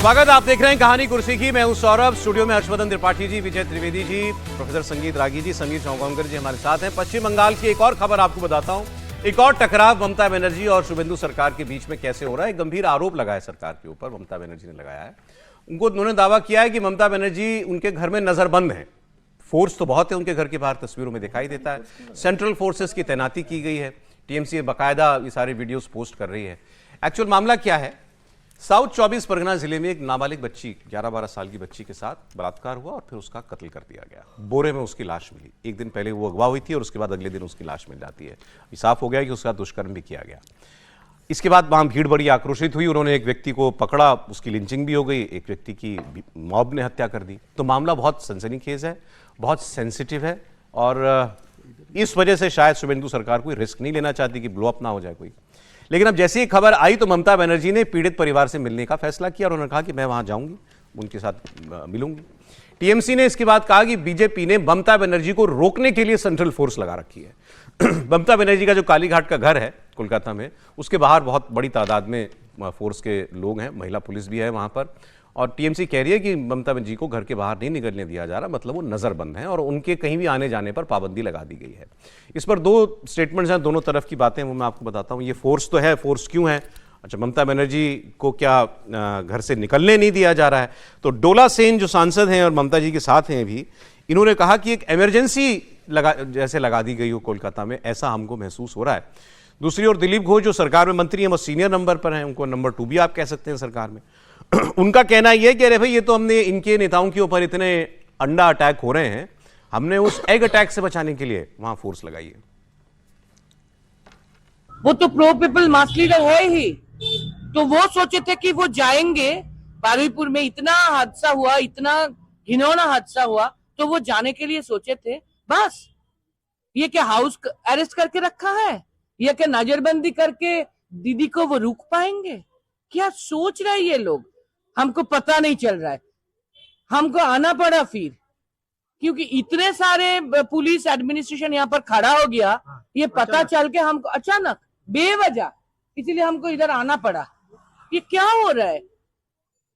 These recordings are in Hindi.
स्वागत, आप देख रहे हैं कहानी कुर्सी की। मैं हूं सौरभ। स्टूडियो में हर्षवर्धन त्रिपाठी जी, विजय त्रिवेदी जी, प्रोफेसर संगीत रागी जी, समीर चौंगावकर जी हमारे साथ हैं। पश्चिम बंगाल की एक और खबर आपको बताता हूं। एक और टकराव ममता बनर्जी और शुभेंदु सरकार के बीच में कैसे हो रहा है। एक गंभीर आरोप लगा है सरकार के ऊपर, ममता बनर्जी ने लगाया है। उन्होंने दावा किया है कि ममता बनर्जी उनके घर में नजरबंद है। फोर्स तो बहुत है उनके घर के बाहर, तस्वीरों में दिखाई देता है। सेंट्रल फोर्सेस की तैनाती की गई है। टीएमसी बाकायदा ये सारे वीडियोस पोस्ट कर रही है। एक्चुअल मामला क्या है? साउथ 24 परगना जिले में एक नाबालिग बच्ची, 11-12 साल की बच्ची के साथ बलात्कार हुआ और फिर उसका कत्ल कर दिया गया। बोरे में उसकी लाश मिली। एक दिन पहले वो अगवा हुई थी और उसके बाद अगले दिन उसकी लाश मिल जाती है। साफ हो गया कि उसका दुष्कर्म भी किया गया। इसके बाद वहां भीड़ बड़ी आक्रोशित हुई। उन्होंने एक व्यक्ति को पकड़ा, उसकी लिंचिंग भी हो गई। एक व्यक्ति की मॉब ने हत्या कर दी। तो मामला बहुत सनसनीखेज है, बहुत सेंसिटिव है और इस वजह से शायद शुभेंदु सरकार कोई रिस्क नहीं लेना चाहती कि ब्लो अप ना हो जाए कोई। लेकिन अब जैसे ही खबर आई तो ममता बनर्जी ने पीड़ित परिवार से मिलने का फैसला किया और उन्होंने कहा कि मैं वहां जाऊंगी, उनके साथ मिलूंगी। टीएमसी ने इसके बाद कहा कि बीजेपी ने ममता बनर्जी को रोकने के लिए सेंट्रल फोर्स लगा रखी है। ममता बनर्जी का जो कालीघाट का घर है कोलकाता में, उसके बाहर बहुत बड़ी तादाद में फोर्स के लोग हैं, महिला पुलिस भी है वहां पर। और टीएमसी कह रही है कि ममता बनर्जी को घर के बाहर नहीं निकलने दिया जा रहा, मतलब वो नजरबंद है और उनके कहीं भी आने जाने पर पाबंदी लगा दी गई है। इस पर दो स्टेटमेंट्स हैं, दोनों तरफ की बातें, वो मैं आपको बताता हूँ। ये फोर्स तो है, फोर्स क्यों है? अच्छा, ममता बनर्जी को क्या घर से निकलने नहीं दिया जा रहा है? तो डोला सेन जो सांसद हैं और ममता जी के साथ हैं भी, इन्होंने कहा कि एक इमरजेंसी जैसे लगा दी गई हो कोलकाता में, ऐसा हमको महसूस हो रहा है। दूसरी ओर दिलीप घोष जो सरकार में मंत्री हैं, वो सीनियर नंबर पर हैं, उनको नंबर 2 भी आप कह सकते हैं सरकार में। उनका कहना यह है कि अरे भाई, ये तो हमने इनके नेताओं के ऊपर इतने अंडा अटैक हो रहे हैं, हमने उस एग अटैक से बचाने के लिए वहां फोर्स लगाई है। वो तो प्रो पीपल मास लीडर है ही, तो वो सोचे थे कि वो जाएंगे। बारुईपुर में इतना हादसा हुआ, इतना घिनौना हादसा हुआ, तो वो जाने के लिए सोचे थे। बस ये क्या हाउस अरेस्ट करके रखा है? ये क्या नजरबंदी करके दीदी को वो रोक पाएंगे? क्या सोच रहे हैं ये लोग? हमको पता नहीं चल रहा है। हमको आना पड़ा फिर, क्योंकि इतने सारे पुलिस एडमिनिस्ट्रेशन यहाँ पर खड़ा हो गया, ये पता चल के हमको अचानक बेवजह, इसीलिए हमको इधर आना पड़ा। ये क्या हो रहा है?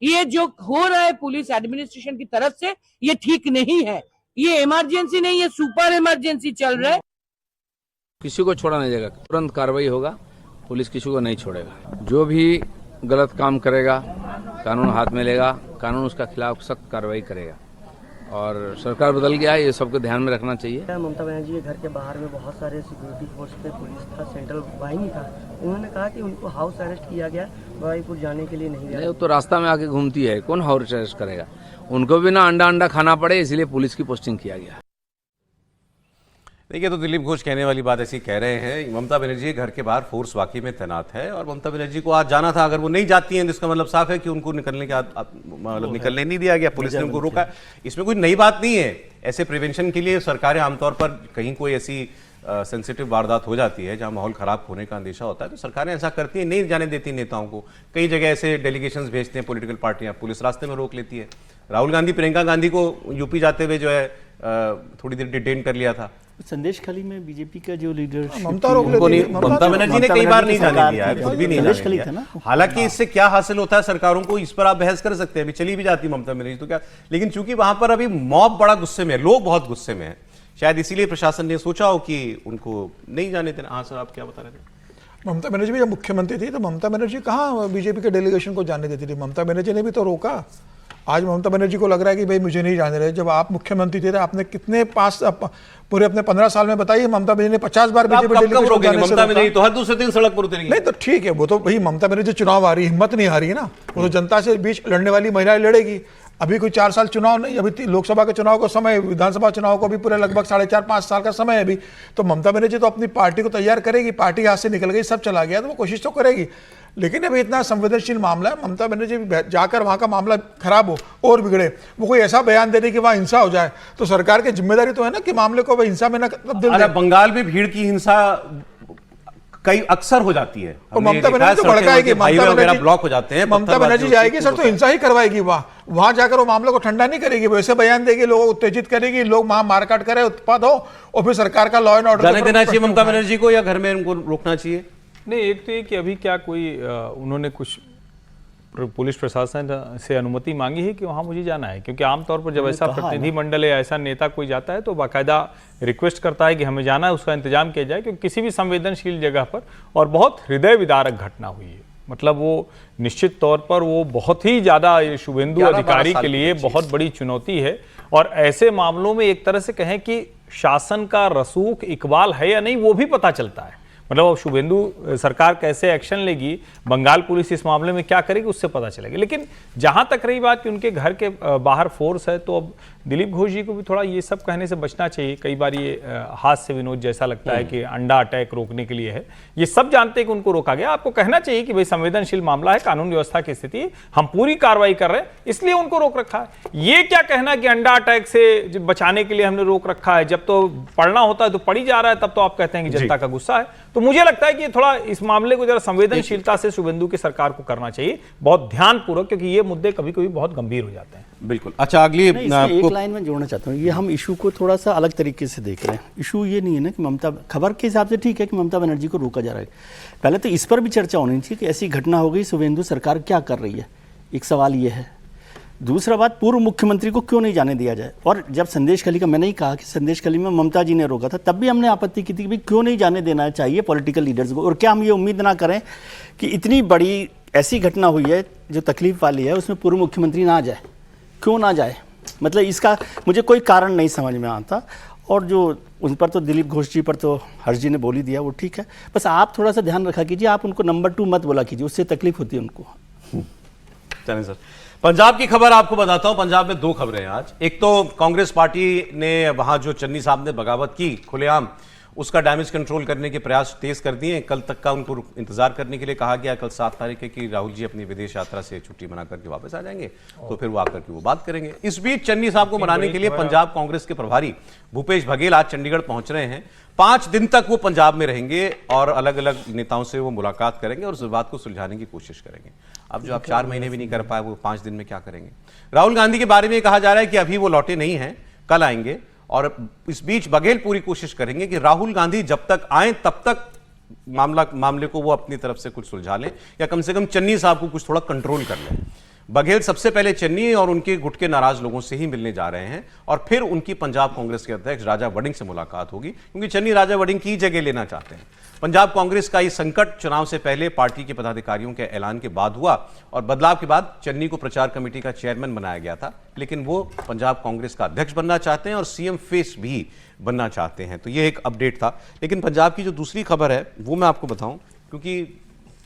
ये जो हो रहा है पुलिस एडमिनिस्ट्रेशन की तरफ से, ये ठीक नहीं है। ये इमरजेंसी नहीं, ये सुपर इमरजेंसी चल रहा है। किसी को छोड़ा नहीं जाएगा, तुरंत कार्रवाई होगा। पुलिस किसी को नहीं छोड़ेगा। जो भी गलत काम करेगा कानून हाथ में लेगा, कानून उसका खिलाफ सख्त कार्रवाई करेगा। और सरकार बदल गया है, ये सबको ध्यान में रखना चाहिए। ममता बनर्जी के घर के बाहर में बहुत सारे सिक्योरिटी फोर्स थे, पुलिस था, सेंट्रल बाहिनी था। उन्होंने कहा कि उनको हाउस अरेस्ट किया गया, बारुईपुर जाने के लिए नहीं गया। तो रास्ता में आके घूमती है, कौन हाउस अरेस्ट करेगा? उनको भी ना अंडा खाना पड़े, इसलिए पुलिस की पोस्टिंग किया गया। देखिए, तो दिलीप घोष कहने वाली बात ऐसी कह रहे हैं। ममता बनर्जी घर के बाहर फोर्स वाकई में तैनात है और ममता बनर्जी को आज जाना था। अगर वो नहीं जाती हैं तो इसका मतलब साफ है कि उनको निकलने का मतलब निकलने नहीं दिया गया, पुलिस ने उनको रोका। इसमें कोई नई बात नहीं है। ऐसे प्रिवेंशन के लिए सरकारें आमतौर पर कहीं कोई ऐसी सेंसिटिव वारदात हो जाती है जहां माहौल खराब होने का अंदेशा होता है तो सरकारें ऐसा करती हैं, नहीं जाने देती नेताओं को। कई जगह ऐसे डेलीगेशंस भेजते हैं पॉलिटिकल पार्टियां, पुलिस रास्ते में रोक लेती है। राहुल गांधी प्रियंका गांधी को यूपी जाते हुए जो है थोड़ी देर डिटेन कर लिया था। संदेश खाली में बीजेपी का जो लीडर ममता बनर्जी ने कई बार नहीं जाने दिया है, खुद भी नहीं जाने दिया। हालांकि इससे क्या हासिल होता है सरकारों को, इस पर आप बहस कर सकते हैं। अभी चली भी जाती ममता बनर्जी तो क्या, लेकिन चूंकि वहां पर अभी मॉब बड़ा गुस्से में है, लोग बहुत गुस्से में है, शायद इसीलिए प्रशासन ने सोचा हो कि उनको नहीं जाने देना। हाँ सर, आप क्या बता रहे थे? ममता बनर्जी भी जब मुख्यमंत्री थी तो ममता बनर्जी कहाँ बीजेपी के डेलीगेशन को जाने देती थी? ममता बनर्जी ने भी तो रोका। आज ममता बनर्जी को लग रहा है कि भाई मुझे नहीं जाने रहे। जब आप मुख्यमंत्री थे आपने कितने पूरे अपने 15 साल में बताइए, ममता बनर्जी ने 50 बार बीजेपी डेलीगेशन को जाने से रोका। तो हर दूसरे दिन सड़क पर उतरेंगी। नहीं तो ठीक है, वो तो भाई ममता बनर्जी चुनाव आ रही है, हिम्मत नहीं हारी है ना। वो तो जनता से बीच लड़ने वाली महिलाएं लड़ेगी। अभी कोई 4 साल चुनाव नहीं, अभी लोकसभा के चुनाव का समय, विधानसभा चुनाव को भी पूरे लगभग 4.5-5 साल का समय है अभी। तो ममता बनर्जी तो अपनी पार्टी को तैयार करेगी। पार्टी हाथ से निकल गई, सब चला गया, तो वो कोशिश तो करेगी। लेकिन अभी इतना संवेदनशील मामला है, ममता बनर्जी जाकर वहां का मामला खराब हो और बिगड़े, वो कोई ऐसा बयान दे दे कि वहां हिंसा हो जाए, तो सरकार की जिम्मेदारी तो है ना कि मामले को हिंसा में न तब्दील दे। बंगाल में भीड़ की हिंसा कई अक्सर हो जाती है। तो ममता बनर्जी तो भड़काएगी, ब्लॉक हो जाते हैं, ममता बनर्जी जाएगी सर तो हिंसा ही करवाएगी। वहां जाकर वो मामले को ठंडा नहीं करेगी, वो ऐसे बयान देगी, लोगों को उत्तेजित करेगी, लोग वहां मारकाट करे, उत्पाद हो, और फिर सरकार का लॉ एंड ऑर्डर जाने देना चाहिए ममता बनर्जी को या घर में उनको रोकना चाहिए? नहीं, एक तो ये कि अभी क्या कोई उन्होंने कुछ पुलिस प्रशासन से अनुमति मांगी है कि वहाँ मुझे जाना है, क्योंकि आमतौर पर जब ऐसा प्रतिनिधिमंडल या ऐसा नेता कोई जाता है तो बाकायदा रिक्वेस्ट करता है कि हमें जाना है, उसका इंतजाम किया जाए, क्योंकि किसी भी संवेदनशील जगह पर, और बहुत हृदय विदारक घटना हुई है, मतलब वो निश्चित तौर पर वो बहुत ही ज़्यादा शुभेंदु अधिकारी के लिए बहुत बड़ी चुनौती है। और ऐसे मामलों में एक तरह से कहें कि शासन का रसूख इकबाल है या नहीं वो भी पता चलता है, मतलब शुभेंदु सरकार कैसे एक्शन लेगी, बंगाल पुलिस इस मामले में क्या करेगी, उससे पता चलेगा। लेकिन जहां तक रही बात कि उनके घर के बाहर फोर्स है, तो अब दिलीप घोष जी को भी थोड़ा ये सब कहने से बचना चाहिए। कई बार ये हास्य विनोद जैसा लगता है कि अंडा अटैक रोकने के लिए है, ये सब जानते हैं कि उनको रोका गया। आपको कहना चाहिए कि भाई संवेदनशील मामला है, कानून व्यवस्था की स्थिति, हम पूरी कार्रवाई कर रहे हैं इसलिए उनको रोक रखा है। ये क्या कहना कि अंडा अटैक से बचाने के लिए हमने रोक रखा है, जब तो पढ़ना होता है तो पढ़ी जा रहा है, तब तो आप कहते हैं कि जनता का गुस्सा है। तो मुझे लगता है कि थोड़ा इस मामले को जरा संवेदनशीलता से शुभेंदु की सरकार को करना चाहिए, बहुत ध्यानपूर्वक, क्योंकि ये मुद्दे कभी कभी बहुत गंभीर हो जाते हैं। बिल्कुल। अच्छा, अगली एक लाइन में जोड़ना चाहता हूँ, ये हम इशू को थोड़ा सा अलग तरीके से देख रहे हैं। इशू ये नहीं है ना कि ममता, खबर के हिसाब से ठीक है कि ममता बनर्जी को रोका जा रहा है, पहले तो इस पर भी चर्चा होनी चाहिए कि ऐसी घटना हो गई, शुभेंदु सरकार क्या कर रही है, एक सवाल ये है। दूसरा बात, पूर्व मुख्यमंत्री को क्यों नहीं जाने दिया जाए। और जब संदेश खली का, मैंने ही कहा कि संदेश खली में ममता जी ने रोका था, तब भी हमने आपत्ति की थी कि भाई क्यों नहीं जाने देना चाहिए पॉलिटिकल लीडर्स को। और क्या हम ये उम्मीद ना करें कि इतनी बड़ी ऐसी घटना हुई है जो तकलीफ वाली है, उसमें पूर्व मुख्यमंत्री ना जाए, क्यों ना जाए, मतलब इसका मुझे कोई कारण नहीं समझ में आता। और जो उन पर तो दिलीप घोष जी पर तो हर्ष जी ने बोल ही दिया, वो ठीक है, बस आप थोड़ा सा ध्यान रखा कीजिए, आप उनको नंबर 2 मत बोला कीजिए, उससे तकलीफ होती है उनको। चलें सर, पंजाब की खबर आपको बताता हूं। पंजाब में 2 खबरें हैं आज। एक तो कांग्रेस पार्टी ने वहां जो चन्नी साहब ने बगावत की खुलेआम, उसका डैमेज कंट्रोल करने के प्रयास तेज कर दिए। कल तक का उनको इंतजार करने के लिए कहा गया। कल 7 तारीख है कि राहुल जी अपनी विदेश यात्रा से छुट्टी मना करके वापस आ जाएंगे, तो फिर वो आकर के वो बात करेंगे। इस बीच चन्नी साहब को मनाने के लिए पंजाब कांग्रेस के प्रभारी भूपेश बघेल आज चंडीगढ़ पहुंच रहे हैं। 5 दिन तक वो पंजाब में रहेंगे और अलग अलग नेताओं से वो मुलाकात करेंगे और उस बात को सुलझाने की कोशिश करेंगे। अब जो आप 4 महीने भी नहीं कर पाए, वो 5 दिन में क्या करेंगे। राहुल गांधी के बारे में कहा जा रहा है कि अभी वो लौटे नहीं हैं, कल आएंगे। और इस बीच बघेल पूरी कोशिश करेंगे कि राहुल गांधी जब तक आए तब तक मामले को वो अपनी तरफ से कुछ सुलझा लें, या कम से कम चन्नी साहब को कुछ थोड़ा कंट्रोल कर लें। बघेल सबसे पहले चन्नी और उनके गुट के नाराज लोगों से ही मिलने जा रहे हैं, और फिर उनकी पंजाब कांग्रेस के अध्यक्ष राजा वड़िंग से मुलाकात होगी, क्योंकि चन्नी राजा वड़िंग की जगह लेना चाहते हैं। पंजाब कांग्रेस का ये संकट चुनाव से पहले पार्टी के पदाधिकारियों के ऐलान के बाद हुआ, और बदलाव के बाद चन्नी को प्रचार कमेटी का चेयरमैन बनाया गया था, लेकिन वो पंजाब कांग्रेस का अध्यक्ष बनना चाहते हैं और सीएम फेस भी बनना चाहते हैं। तो ये एक अपडेट था। लेकिन पंजाब की जो दूसरी खबर है वो मैं आपको बताऊं, क्योंकि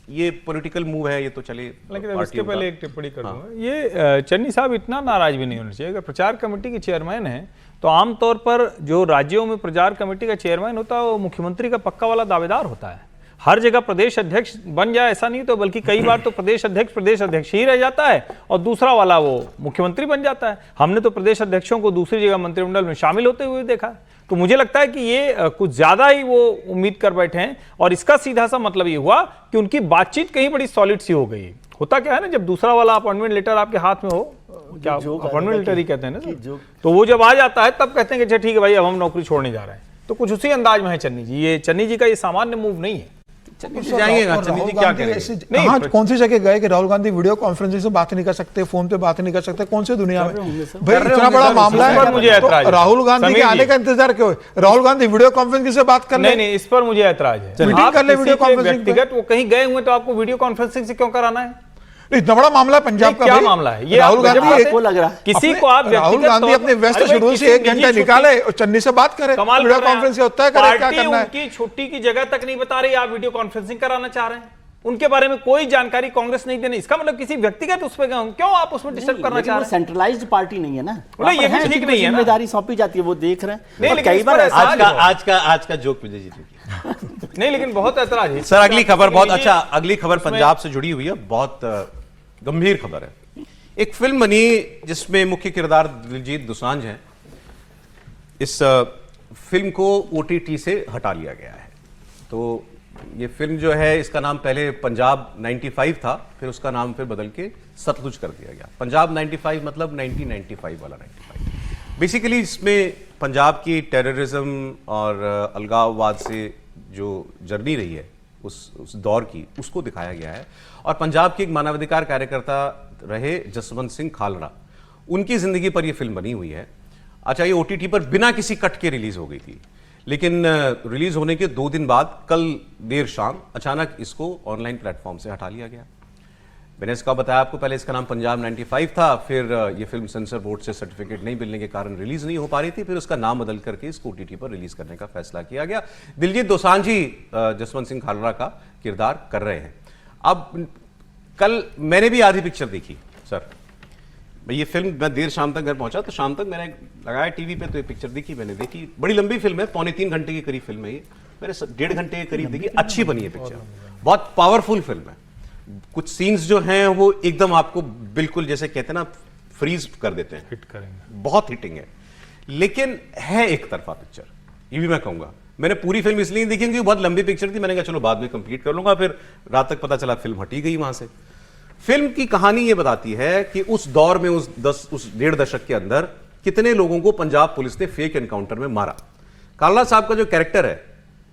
ये पॉलिटिकल मूव है, ये तो चले। लेकिन इसके पहले एक टिप्पणी कर दूंगा, ये चन्नी साहब इतना नाराज भी नहीं होना चाहिए। अगर प्रचार कमेटी के चेयरमैन है तो आमतौर पर जो राज्यों में प्रचार कमेटी का चेयरमैन होता है वो मुख्यमंत्री का पक्का वाला दावेदार होता है। हर जगह प्रदेश अध्यक्ष बन जाए ऐसा नहीं, तो बल्कि कई बार तो प्रदेश अध्यक्ष ही रह जाता है और दूसरा वाला वो मुख्यमंत्री बन जाता है। हमने तो प्रदेश अध्यक्षों को दूसरी जगह मंत्रिमंडल में शामिल होते हुए देखा है। तो मुझे लगता है कि ये कुछ ज्यादा ही वो उम्मीद कर बैठे हैं, और इसका सीधा सा मतलब ये हुआ कि उनकी बातचीत कहीं बड़ी सॉलिड सी हो गई। होता क्या है ना, जब दूसरा वाला अपॉइंटमेंट लेटर आपके हाथ में हो, क्या अपॉइंटमेंट लेटर ही कहते हैं ना, तो वो जब आ जाता है तब कहते हैं कि अच्छा ठीक है भाई, अब हम नौकरी छोड़ने जा रहे हैं। तो कुछ उसी अंदाज में है चन्नी जी। ये चन्नी जी का ये सामान्य मूव नहीं है। चन्नी जी जाएंगे, चन्नी जी क्या करेंगे? कौन सी जगह गए कि राहुल गांधी वीडियो कॉन्फ्रेंसिंग से बात नहीं कर सकते, फोन पे बात नहीं कर सकते? कौन सी दुनिया में भाई इतना बड़ा मामला है? मुझे ऐतराज है। राहुल गांधी के आने का इंतजार क्यों? राहुल गांधी वीडियो कॉन्फ्रेंसिंग से बात कर ले। नहीं, इस पर मुझे ऐतराज है। मीटिंग कर ले वीडियो कॉन्फ्रेंसिंग। व्यक्तिगत वो कहीं गए हुए तो आपको वीडियो कॉन्फ्रेंसिंग से क्यों कराना है? इतना बड़ा मामला है पंजाब का। क्या मामला है ये? राहुल गांधी को लग रहा है किसी को आप राहुल गांधी अपने व्यस्त शेड्यूल से 1 घंटा निकाले और चन्नी से बात करें, वीडियो कॉन्फ्रेंस होता है, करे क्या करना है। उनकी छुट्टी की जगह तक नहीं बता रही, आप वीडियो कॉन्फ्रेंसिंग कराना चाह रहे हैं। उनके बारे में कोई जानकारी कांग्रेस नहीं देने, इसका मतलब किसी व्यक्तिगत उस पर क्यों आप उसमें डिस्टर्ब करना चाह रहे हैं? सेंट्रलाइज्ड पार्टी नहीं है ना, ये भी ठीक नहीं है। जिम्मेदारी सौंपी जाती है, वो देख रहे हैं। नहीं, कई बार आज का जोक मुझे नहीं, लेकिन बहुत ऐतराज है सर। अगली खबर बहुत अच्छा, अगली खबर पंजाब से जुड़ी हुई है, बहुत गंभीर खबर है। एक फिल्म बनी जिसमें मुख्य किरदार दिलजीत दोसांझ हैं। इस फिल्म को OTT से हटा लिया गया है। तो ये फिल्म जो है, इसका नाम पहले पंजाब 95 था, फिर उसका नाम फिर बदल के सतलुज कर दिया गया। पंजाब 95 मतलब 1995 वाला 95। बेसिकली इसमें पंजाब की टेररिज्म और अलगाववाद से जो जर्नी रही है उस दौर की, उसको दिखाया गया है। और पंजाब के एक मानवाधिकार कार्यकर्ता रहे जसवंत सिंह खालड़ा, उनकी जिंदगी पर यह फिल्म बनी हुई है। अच्छा, ये OTT पर बिना किसी कट के रिलीज हो गई थी, लेकिन रिलीज होने के 2 दिन बाद कल देर शाम अचानक इसको ऑनलाइन प्लेटफॉर्म से हटा लिया गया। मैंने इसका बताया आपको, पहले इसका नाम पंजाब 95 था, फिर ये फिल्म सेंसर बोर्ड से सर्टिफिकेट नहीं मिलने के कारण रिलीज नहीं हो पा रही थी, फिर उसका नाम बदल करके इसको OTT पर रिलीज करने का फैसला किया गया। दिलजीत दोसांझ जी जसवंत सिंह खालड़ा का किरदार कर रहे हैं। अब कल मैंने भी आधी पिक्चर देखी सर, ये फिल्म मैं देर शाम तक घर पहुंचा, तो शाम तक मैंने लगाया टीवी पे, तो ये पिक्चर देखी, मैंने देखी। बड़ी लंबी फिल्म है, 2.25 घंटे के करीब फिल्म है ये, मैंने 1.5 घंटे के करीब देखी। अच्छी बनी है पिक्चर, बहुत पावरफुल फिल्म है। कुछ सीन्स जो हैं वो एकदम आपको बिल्कुल जैसे कहते हैं ना, फ्रीज कर देते हैं, हिट करेंगे, बहुत हिटिंग है। लेकिन है एक तरफा पिक्चर, ये भी मैं कहूंगा। मैंने पूरी फिल्म इसलिए देखी क्योंकि बहुत लंबी पिक्चर थी, मैंने कहा चलो बाद में कंप्लीट कर लूंगा, फिर रात तक पता चला फिल्म हटी गई वहां से। फिल्म की कहानी ये बताती है कि उस दौर में, उस 1.5 दशक के अंदर कितने लोगों को पंजाब पुलिस ने फेक एनकाउंटर में मारा। खालड़ा साहब का जो कैरेक्टर है,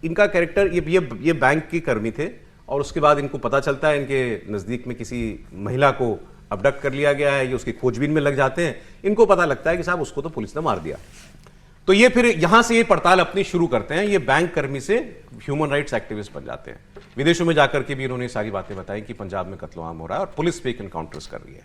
इनका कैरेक्टर, ये बैंक के कर्मी थे, और उसके बाद इनको पता चलता है इनके नजदीक में किसी महिला को अबडक्ट कर लिया गया है, ये उसकी खोजबीन में लग जाते हैं। इनको पता लगता है कि साहब उसको तो पुलिस ने मार दिया, तो ये फिर यहां से ये पड़ताल अपनी शुरू करते हैं। ये बैंक कर्मी से ह्यूमन राइट्स एक्टिविस्ट बन जाते हैं। विदेशों में जाकर के भी इन्होंने सारी बातें बताई कि पंजाब में कत्ल आम हो रहा है और पुलिस फेक एनकाउंटर्स कर रही है।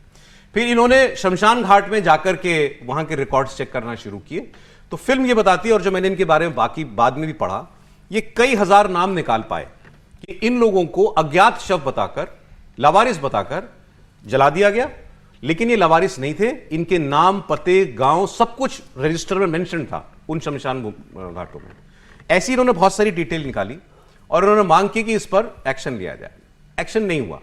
फिर इन्होंने शमशान घाट में जाकर के वहां के रिकॉर्ड्स चेक करना शुरू किए, तो फिल्म ये बताती है, और जो मैंने इनके बारे में बाकी बाद में भी पढ़ा, ये कई हजार नाम निकाल पाए कि इन लोगों को अज्ञात शव बताकर, लावारिस बताकर जला दिया गया। लेकिन ये लावारिस नहीं थे, इनके नाम, पते, गांव सब कुछ रजिस्टर में मेंशन था उन शमशान घाटों में। ऐसी इन्होंने बहुत सारी डिटेल निकाली और उन्होंने मांग की कि इस पर एक्शन लिया जाए। एक्शन नहीं हुआ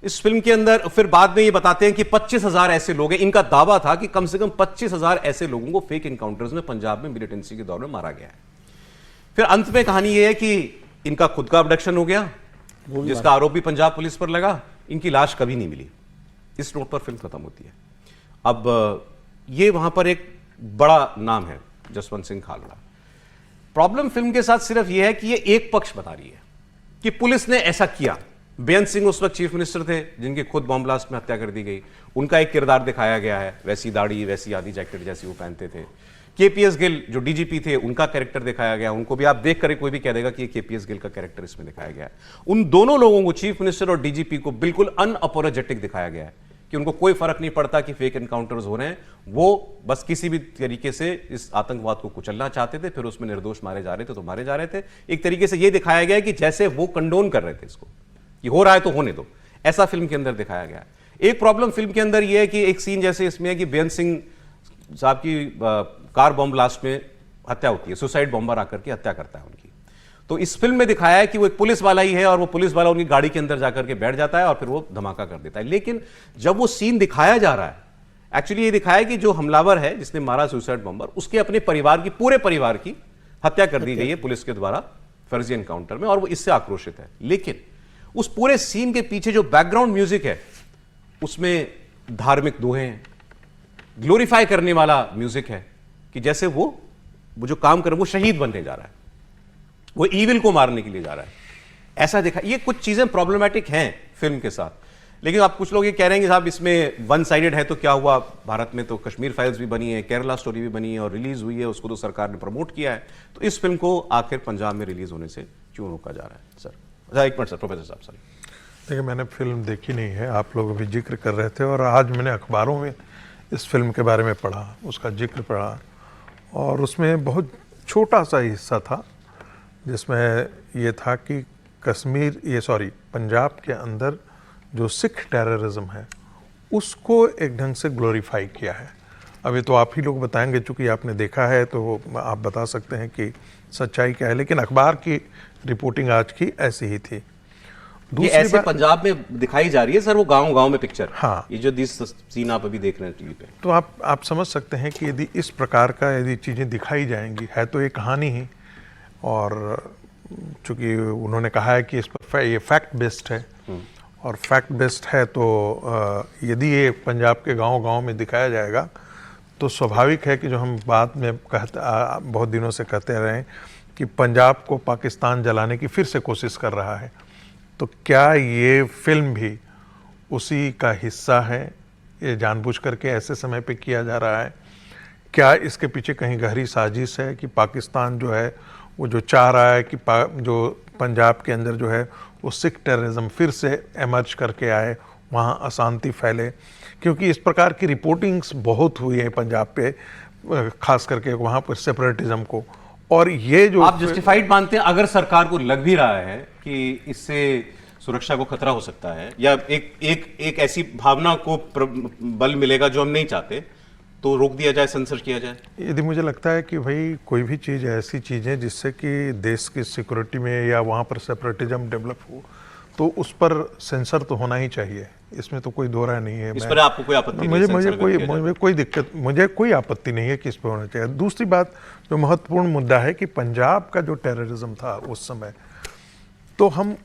इस फिल्म के अंदर। फिर बाद में ये बताते हैं कि 25,000 ऐसे लोग हैं, इनका दावा था कि कम से कम 25,000 ऐसे लोगों को फेक एनकाउंटर्स में पंजाब में मिलिटेंसी के दौर में मारा गया है। फिर अंत में कहानी यह है कि इनका खुद का अबडक्शन हो गया, जिसका आरोप भी पंजाब पुलिस पर लगा। इनकी लाश कभी नहीं मिली। इस नोट पर फिल्म खत्म होती है। अब ये वहां पर एक बड़ा नाम है जसवंत सिंह खालड़ा। प्रॉब्लम फिल्म के साथ सिर्फ यह है कि ये एक पक्ष बता रही है कि पुलिस ने ऐसा किया। बेअंत सिंह उस वक्त चीफ मिनिस्टर थे, जिनकी खुद बॉम्ब ब्लास्ट में हत्या कर दी गई। उनका एक किरदार दिखाया गया है, वैसी दाढ़ी, वैसी आधी जैकेट जैसी वो पहनते थे। केपीएस गिल जो डीजीपी थे, उनका कैरेक्टर दिखाया गया। उनको भी आप देख कर कोई भी कह देगा कि ये केपीएस गिल का कैरेक्टर इसमें दिखाया गया है। उन दोनों लोगों को, चीफ मिनिस्टर और डीजीपी को, बिल्कुल अनअपोलोजेटिक दिखाया गया है कि उनको कोई फर्क नहीं पड़ता कि फेक एनकाउंटर्स हो रहे हैं। वो बस किसी भी तरीके से इस आतंकवाद को कुचलना चाहते थे, फिर उसमें निर्दोष मारे जा रहे थे तो मारे जा रहे थे। एक तरीके से ये दिखाया गया है कि जैसे वो कंडोन कर रहे थे इसको, कि हो रहा है तो होने दो, ऐसा फिल्म के अंदर दिखाया गया है। एक प्रॉब्लम फिल्म के अंदर यह है कि एक सीन जैसे इसमें है कि बेअंत सिंह साहब की कार बॉम्ब ब्लास्ट में हत्या होती है, सुसाइड बॉम्बर आकर के हत्या करता है उनकी। तो इस फिल्म में दिखाया है कि वो एक पुलिस वाला ही है और वो पुलिस वाला उनकी गाड़ी के अंदर जाकर के बैठ जाता है और फिर वो धमाका कर देता है। लेकिन जब वो सीन दिखाया जा रहा है, एक्चुअली ये दिखाया है कि जो हमलावर है, जिसने मारा सुसाइड बॉम्बर, उसके अपने परिवार की, पूरे परिवार की हत्या कर दी गई है पुलिस के द्वारा फर्जी एनकाउंटर में, और वो इससे आक्रोशित है। लेकिन उस पूरे सीन के पीछे जो बैकग्राउंड म्यूजिक है, उसमें धार्मिक दोहे हैं, ग्लोरीफाई करने वाला म्यूजिक है कि जैसे वो जो काम कर, वो शहीद बनने जा रहा है, वो ईविल को मारने के लिए जा रहा है, ऐसा देखा। ये कुछ चीजें प्रॉब्लमैटिक हैं फिल्म के साथ। लेकिन आप कुछ लोग ये कह रहे हैं कि साहब इसमें वन साइडेड है, तो क्या हुआ, भारत में तो कश्मीर फाइल्स भी बनी है, केरला स्टोरी भी बनी है और रिलीज हुई है, उसको तो सरकार ने प्रमोट किया है, तो इस फिल्म को आखिर पंजाब में रिलीज होने से क्यों रोका जा रहा है? सर एक मिनट सर, प्रोफेसर साहब सर। देखिए, मैंने फिल्म देखी नहीं है, आप लोग अभी जिक्र कर रहे थे और आज मैंने अखबारों में इस फिल्म के बारे में पढ़ा, उसका जिक्र पढ़ा, और उसमें बहुत छोटा सा हिस्सा था जिसमें यह था कि पंजाब के अंदर जो सिख टेररिज्म है उसको एक ढंग से ग्लोरीफाई किया है। अभी तो आप ही लोग बताएंगे, चूँकि आपने देखा है तो आप बता सकते हैं कि सच्चाई क्या है, लेकिन अखबार की रिपोर्टिंग आज की ऐसी ही थी। ये ऐसे पंजाब में दिखाई जा रही है सर, वो गांव-गांव में पिक्चर। हाँ, ये जो सीन आप अभी देख रहे हैं टीवी पे, तो आप समझ सकते हैं कि यदि इस प्रकार का यदि चीज़ें दिखाई जाएंगी, है तो ये कहानी ही, और चूँकि उन्होंने कहा है कि इस पर ये फैक्ट बेस्ड है, और फैक्ट बेस्ड है तो यदि ये पंजाब के गांव-गांव में दिखाया जाएगा तो स्वाभाविक है कि जो हम बाद में बहुत दिनों से कहते रहे कि पंजाब को पाकिस्तान जलाने की फिर से कोशिश कर रहा है। तो क्या ये फिल्म भी उसी का हिस्सा है? ये जानबूझ करके ऐसे समय पे किया जा रहा है? क्या इसके पीछे कहीं गहरी साजिश है कि पाकिस्तान जो है वो जो चाह रहा है कि जो पंजाब के अंदर जो है वो सिख टेररिज्म फिर से एमर्ज करके आए, वहाँ अशांति फैले? क्योंकि इस प्रकार की रिपोर्टिंग्स बहुत हुई है पंजाब पे, खास करके वहाँ पर सेपरेटिज्म को। और ये जो आप जस्टिफाइड मानते हैं अगर सरकार को लग भी रहा है कि इससे सुरक्षा को खतरा हो सकता है या एक ऐसी भावना को बल मिलेगा जो हम नहीं चाहते, तो रोक दिया जाए, सेंसर किया जाए? यदि मुझे लगता है कि भाई कोई भी चीज़ ऐसी चीज़ है जिससे कि देश की सिक्योरिटी में या वहाँ पर सेपरेटिज्म डेवलप हो, तो उस पर सेंसर तो होना ही चाहिए, इसमें तो कोई दो राय नहीं है। इस पर आपको कोई आपत्ति नहीं? मुझे कोई आपत्ति नहीं है कि इस पर होना चाहिए। दूसरी बात जो महत्वपूर्ण मुद्दा है कि पंजाब का जो टेररिज्म था उस समय, तो हम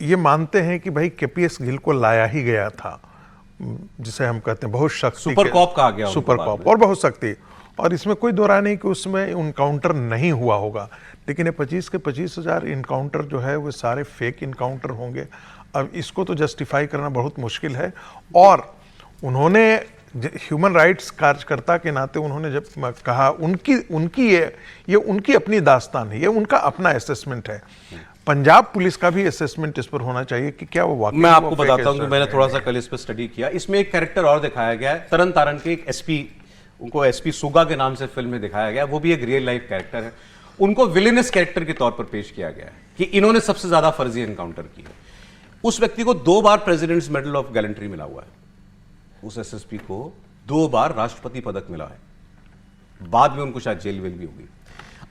ये मानते हैं कि भाई केपीएस गिल को लाया ही गया था, जिसे हम कहते हैं बहुत शक्ति, सुपर कॉप कहा गया, सुपर कॉप और बहुत शक्ति, और इसमें कोई दो राय नहीं कि उसमें इनकाउंटर नहीं हुआ होगा। लेकिन ये 25 के 25,000 इनकाउंटर जो है वो सारे फेक इनकाउंटर होंगे। अब इसको तो जस्टिफाई करना बहुत मुश्किल है। और उन्होंने ह्यूमन राइट्स कार्यकर्ता के नाते उन्होंने जब कहा, उनकी ये उनकी अपनी दास्तान है, ये उनका अपना असेसमेंट है। पंजाब पुलिस का भी असेसमेंट इस पर होना चाहिए कि क्या वो वाकई। मैं आपको बताता हूं कि मैंने थोड़ा सा कल इस पर स्टडी किया। इसमें एक कैरेक्टर और दिखाया गया है, तरन तारण के एक एसपी, उनको एसपी सुगा के नाम से फिल्म में दिखाया गया। वो भी एक रियल लाइफ कैरेक्टर है। उनको विलेनस कैरेक्टर के तौर पर पेश किया गया है कि इन्होंने सबसे ज्यादा फर्जी एनकाउंटर की है। उस व्यक्ति को 2 बार प्रेसिडेंट्स मेडल ऑफ गैलेंट्री मिला हुआ है। उस एसएसपी को 2 बार राष्ट्रपति पदक मिला है। बाद में उनको शायद जेल वेल भी होगी।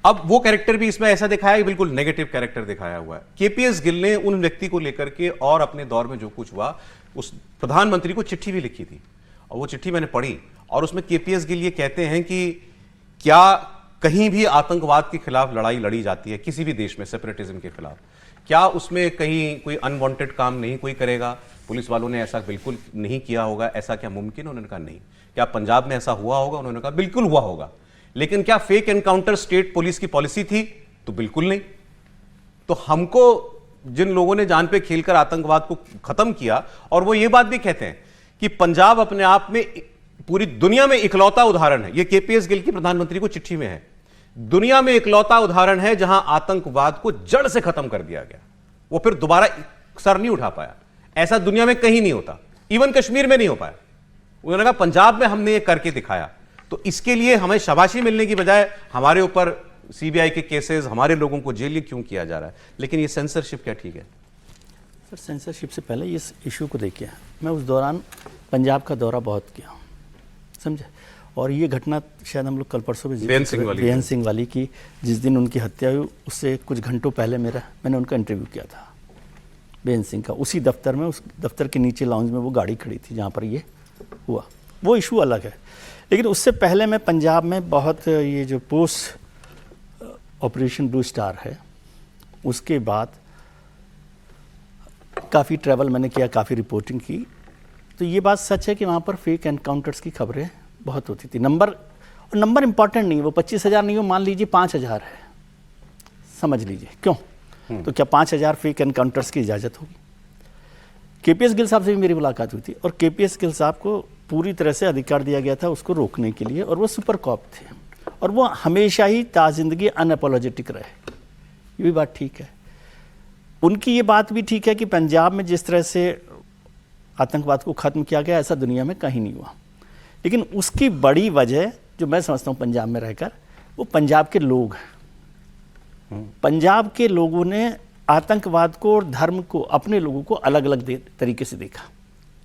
अब वो कैरेक्टर भी इसमें ऐसा दिखाया है, बिल्कुल नेगेटिव कैरेक्टर दिखाया हुआ है। केपीएस गिल ने उन व्यक्ति को लेकर के और अपने दौर में जो कुछ हुआ, उस प्रधानमंत्री को चिट्ठी भी लिखी थी, और वो चिट्ठी मैंने पढ़ी, और उसमें केपीएस गिल ये कहते हैं कि क्या कहीं भी आतंकवाद के खिलाफ लड़ाई लड़ी जाती है किसी भी देश में, सेपरेटिज्म के खिलाफ, क्या उसमें कहीं कोई अनवांटेड काम नहीं कोई करेगा? पुलिस वालों ने ऐसा बिल्कुल नहीं किया होगा। ऐसा क्या मुमकिन? उन्होंने कहा नहीं। क्या पंजाब में ऐसा हुआ होगा? उन्होंने कहा बिल्कुल हुआ होगा। लेकिन क्या फेक एनकाउंटर स्टेट पुलिस की पॉलिसी थी? तो बिल्कुल नहीं। तो हमको जिन लोगों ने जान पे खेलकर आतंकवाद को खत्म किया, और वो ये बात भी कहते हैं कि पंजाब अपने आप में पूरी दुनिया में इकलौता उदाहरण है, ये केपीएस गिल की प्रधानमंत्री को चिट्ठी में है, दुनिया में इकलौता उदाहरण है जहां आतंकवाद को जड़ से खत्म कर दिया गया। वो फिर दोबारा सर नहीं उठा पाया। ऐसा दुनिया में कहीं नहीं होता, इवन कश्मीर में नहीं हो पाया। उन्होंने कहा पंजाब में हमने ये करके दिखाया। तो इसके लिए हमें शाबाशी मिलने की बजाय हमारे ऊपर सीबीआई के केसेस, हमारे लोगों को जेल क्यों किया जा रहा है? लेकिन ये सेंसरशिप क्या ठीक है? सर, सेंसरशिप से पहले इस इशू को देखिए, मैं उस दौरान पंजाब का दौरा बहुत किया, समझे। और ये घटना शायद हम लोग कल परसों में बेअंत सिंह वाली की, जिस दिन उनकी हत्या हुई उससे कुछ घंटों पहले मैंने उनका इंटरव्यू किया था, बेअंत सिंह का, उसी दफ्तर में, उस दफ्तर के नीचे लाउंज में वो गाड़ी खड़ी थी जहाँ पर ये हुआ। वो इशू अलग है। लेकिन उससे पहले मैं पंजाब में बहुत, ये जो पोस्ट ऑपरेशन ब्लू स्टार है उसके बाद काफ़ी ट्रैवल मैंने किया, काफ़ी रिपोर्टिंग की, तो ये बात सच है कि वहाँ पर फेक एनकाउंटर्स की खबरें बहुत होती थी। नंबर इंपॉर्टेंट नहीं है, वो 25,000 नहीं हो, मान लीजिए 5,000 है, समझ लीजिए क्यों। तो क्या 5,000 फेक एनकाउंटर्स की इजाज़त होगी? केपीएस गिल साहब से भी मेरी मुलाकात हुई थी, और केपीएस गिल साहब को पूरी तरह से अधिकार दिया गया था उसको रोकने के लिए, और वो सुपर कॉप थे, और वो हमेशा ही ताजिंदगी अनअपोलोजेटिक रहे। ये भी बात ठीक है। उनकी ये बात भी ठीक है कि पंजाब में जिस तरह से आतंकवाद को ख़त्म किया गया, ऐसा दुनिया में कहीं नहीं हुआ। लेकिन उसकी बड़ी वजह जो मैं समझता हूँ पंजाब में रहकर, वो पंजाब के लोग हैं। पंजाब के लोगों ने आतंकवाद को और धर्म को, अपने लोगों को अलग अलग तरीके से देखा।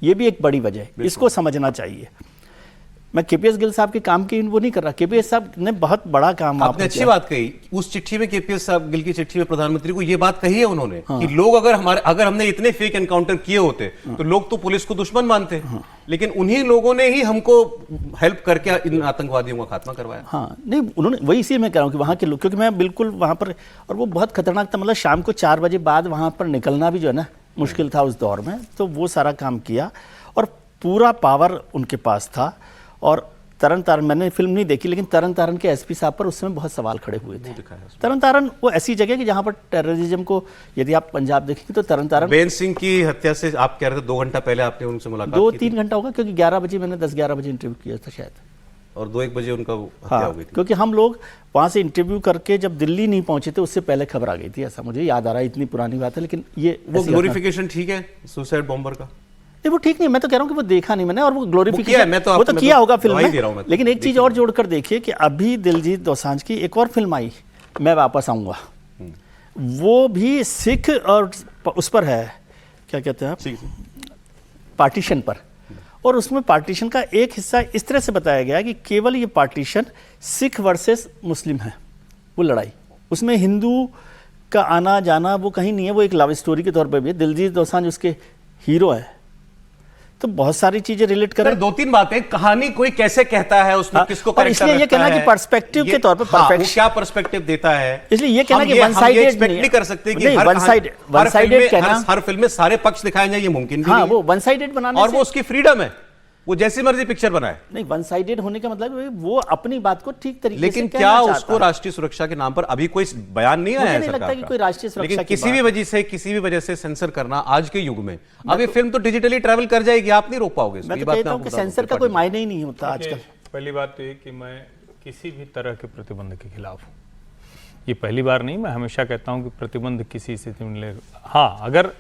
ये भी एक बड़ी वजह है, इसको समझना चाहिए। मैं केपीएस गिल साहब के काम की वो नहीं कर रहा, केपीएस साहब ने बहुत बड़ा काम आपने अच्छी बात कही। उस चिट्ठी में, केपीएस साहब गिल की चिट्ठी में प्रधानमंत्री को ये बात कही है उन्होंने, कि लोग अगर हमने इतने फेक एनकाउंटर किए होते तो लोग तो पुलिस को दुश्मन मानते, लेकिन उन्हीं लोगों ने ही हमको हेल्प करके इन आतंकवादियों का खात्मा करवाया। हाँ, नहीं, उन्होंने, वही इसी मैं कह रहा हूँ कि वहाँ के लोग, क्योंकि मैं बिल्कुल वहाँ पर, और वो बहुत खतरनाक था, मतलब शाम को 4 बजे बाद वहाँ पर निकलना भी जो है ना मुश्किल था उस दौर में। तो वो सारा काम किया, और पूरा पावर उनके पास था। और तरन तारन, मैंने फिल्म नहीं देखी, लेकिन तरन तारन के एसपी साहब पर उस समय बहुत सवाल खड़े हुए थे। तरन तारन वो ऐसी जगह है कि जहाँ पर टेररिज्म को, यदि आप पंजाब देखेंगे तो तरन तारन। बेन सिंह की हत्या से आप कह रहे थे 2 घंटा पहले आपने उनसे मुलाकात की 2-3 घंटा होगा, क्योंकि 11 बजे मैंने 10-11 बजे इंटरव्यू किया था शायद, और 2-1 बजे उनका हत्या हो गई थी। क्योंकि हम लोग वहाँ से इंटरव्यू करके जब दिल्ली नहीं पहुंचे थे उससे पहले खबर आ गई थी, ऐसा मुझे याद आ रहा है। इतनी पुरानी बात है, लेकिन ये वो ग्लोरिफिकेशन ठीक है सुसाइड बॉम्बर का? नहीं, वो ठीक नहीं, मैं तो कह रहा हूँ कि वो देखा नहीं मैंने, और वो ग्लोरिफिकेशन वो तो किया होगा फिल्म दे रहा हूं में। मैं तो। लेकिन एक चीज और जोड़कर देखिए कि अभी दिलजीत दोसांझ की एक और फिल्म आई, मैं वापस आऊंगा, वो भी सिख और उस पर है, क्या कहते हैं आप, पार्टीशन पर। और उसमें पार्टीशन का एक हिस्सा इस तरह से बताया गया कि केवल ये पार्टीशन सिख वर्सेस मुस्लिम है, वो लड़ाई, उसमें हिंदू का आना जाना वो कहीं नहीं है, वो एक लव स्टोरी के तौर पर भी है। दिलजीत दोसांझ उसके हीरो है, तो बहुत सारी चीजें रिलेट कर। 2-3 बातें, कहानी कोई कैसे कहता है उसमें, किसको और इसलिए ये कहना कि पर्सपेक्टिव के तौर पर वो क्या पर्सपेक्टिव देता है, इसलिए ये कहना कि वन साइडेड एक्सपेक्ट नहीं कर सकते कि वन साइडेड कहना, हर फिल्म में सारे पक्ष दिखाए जाए, ये मुमकिन भी हाँ, नहीं वो वन साइडेड बनाने और वो उसकी फ्रीडम है, वो जैसी मर्जी पिक्चर बनाए। नहीं, वन साइडेड होने का मतलब वो अपनी बात को ठीक तरीके से लेकिन क्या उसको राष्ट्रीय सुरक्षा के नाम पर अभी कोई बयान नहीं आया है नहीं लगता कि कोई राष्ट्रीय सुरक्षा, लेकिन किसी भी वजह से सेंसर करना आज के युग में, अब ये फिल्म तो डिजिटली ट्रैवल कर जाएगी, आप नहीं रोक पाओगे। मैं तो कहता हूं कि सेंसर का कोई मायने ही नहीं होता आजकल। पहली बात तो ये कि मैं किसी भी तरह के प्रतिबंध के खिलाफ हूँ, ये पहली बार नहीं, मैं हमेशा कहता हूँ कि प्रतिबंध किसी स्थिति में ले, हाँ अगर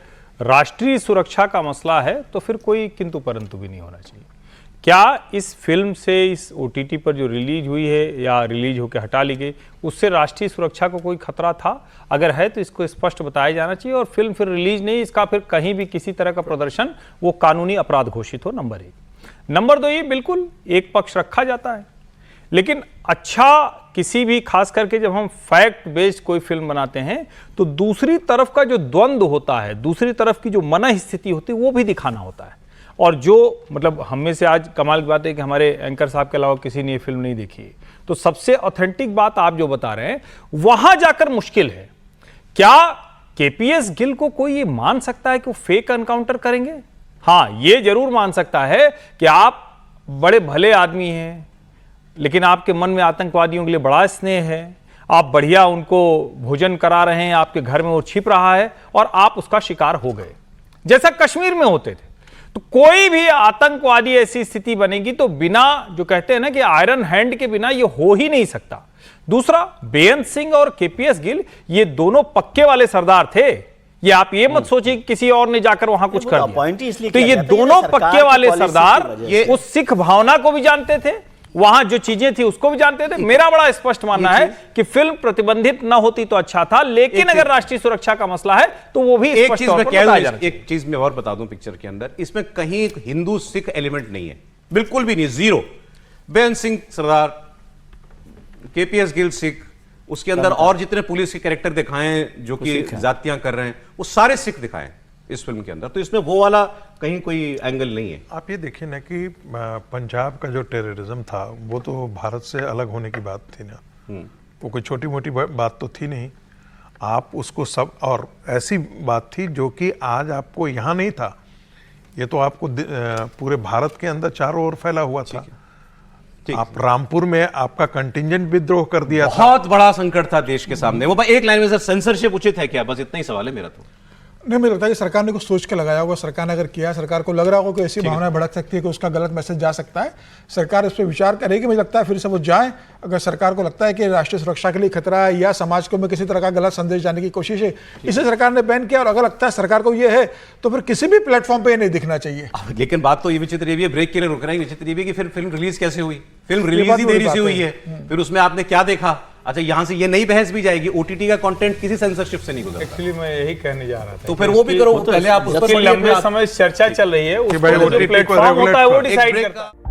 राष्ट्रीय सुरक्षा का मसला है तो फिर कोई किंतु परंतु भी नहीं होना चाहिए। क्या इस फिल्म से, इस OTT पर जो रिलीज हुई है या रिलीज होकर हटा ली गई, उससे राष्ट्रीय सुरक्षा को कोई खतरा था? अगर है तो इसको स्पष्ट बताया जाना चाहिए, और फिल्म फिर रिलीज नहीं, इसका फिर कहीं भी किसी तरह का प्रदर्शन वो कानूनी अपराध घोषित हो, नंबर 1। नंबर 2, ये बिल्कुल एक पक्ष रखा जाता है, लेकिन अच्छा किसी भी, खास करके जब हम फैक्ट बेस्ड कोई फिल्म बनाते हैं तो दूसरी तरफ का जो द्वंद्व होता है, दूसरी तरफ की जो मन स्थिति होती है, वो भी दिखाना होता है। और जो मतलब हम में से आज कमाल की बात है कि हमारे एंकर साहब के अलावा किसी ने ये फिल्म नहीं देखी है, तो सबसे ऑथेंटिक बात आप जो बता रहे हैं वहां जाकर मुश्किल है। क्या KPS गिल को कोई ये मान सकता है कि वो फेक एनकाउंटर करेंगे? हाँ, ये जरूर मान सकता है कि आप बड़े भले आदमी हैं, लेकिन आपके मन में आतंकवादियों के लिए बड़ा स्नेह है, आप बढ़िया उनको भोजन करा रहे हैं, आपके घर में वो छिप रहा है और आप उसका शिकार हो गए, जैसा कश्मीर में होते थे। तो कोई भी आतंकवादी ऐसी स्थिति बनेगी तो बिना, जो कहते हैं ना कि आयरन हैंड के बिना ये हो ही नहीं सकता। दूसरा, बेअंत सिंह और KPS गिल ये दोनों पक्के वाले सरदार थे, ये आप ये मत सोचिए कि किसी और ने जाकर वहां कुछ कर दिया। तो ये दोनों पक्के वाले सरदार ये उस सिख भावना को भी जानते थे, वहां जो चीजें थी उसको भी जानते थे। मेरा बड़ा स्पष्ट मानना है कि फिल्म प्रतिबंधित न होती तो अच्छा था, लेकिन अगर राष्ट्रीय सुरक्षा का मसला है तो वो भी एक चीज मैं और बता दूं पिक्चर के अंदर, इसमें कहीं हिंदू सिख एलिमेंट नहीं है, बिल्कुल भी नहीं, जीरो। बेअंत सिंह सरदार, KPS गिल सिख, उसके अंदर और जितने पुलिस के कैरेक्टर दिखाए जो कि जातियां कर रहे हैं, वो सारे सिख दिखाए इस फिल्म के अंदर, तो इसमें वो वाला कहीं कोई एंगल नहीं है। आप ये देखिए ना कि पंजाब का जो टेररिज्म था वो तो भारत से अलग होने की बात थी ना, वो कोई छोटी मोटी बात तो थी नहीं। आप उसको सब, और ऐसी बात थी जो कि आज आपको यहाँ नहीं था, ये तो आपको पूरे भारत के अंदर चारों ओर फैला हुआ था। आप रामपुर में आपका कंटिंजेंट विद्रोह कर दिया था, बहुत बड़ा संकट था देश के सामने। वो एक लाइन में सर सेंसरशिप उचित है क्या? बस इतना ही सवाल है मेरा तो। नहीं, मुझे लगता है कि सरकार ने कुछ सोच के लगाया होगा। सरकार ने अगर किया, सरकार को लग रहा होगा कि ऐसी भावना भड़क सकती है कि उसका गलत मैसेज जा सकता है, सरकार इस पर विचार करेगी। मुझे लगता है फिर से वो जाए, अगर सरकार को लगता है कि राष्ट्रीय सुरक्षा के लिए खतरा है या समाज को में किसी तरह का गलत संदेश जाने की कोशिश है, इसे सरकार ने बैन किया। और अगर लगता है सरकार को ये है तो फिर किसी भी प्लेटफॉर्म पर ये नहीं दिखना चाहिए। लेकिन बात तो ये विचित्र ये भी है, ब्रेक के लिए रुक रहा है, विचित्र ये भी कि फिर फिल्म रिलीज कैसे हुई? फिल्म रिलीज ही देरी से हुई है, फिर उसमें आपने क्या देखा? अच्छा, यहां से ये नई बहस भी जाएगी, OTT का कंटेंट किसी सेंसरशिप से नहीं गुजरता। एक्चुअली मैं यही कहने जा रहा था, तो फिर वो भी करो, पहले आप उस पर लंबे समय चल रही है, उस पर जो प्लेटफॉर्म होता है वो डिसाइड करता है।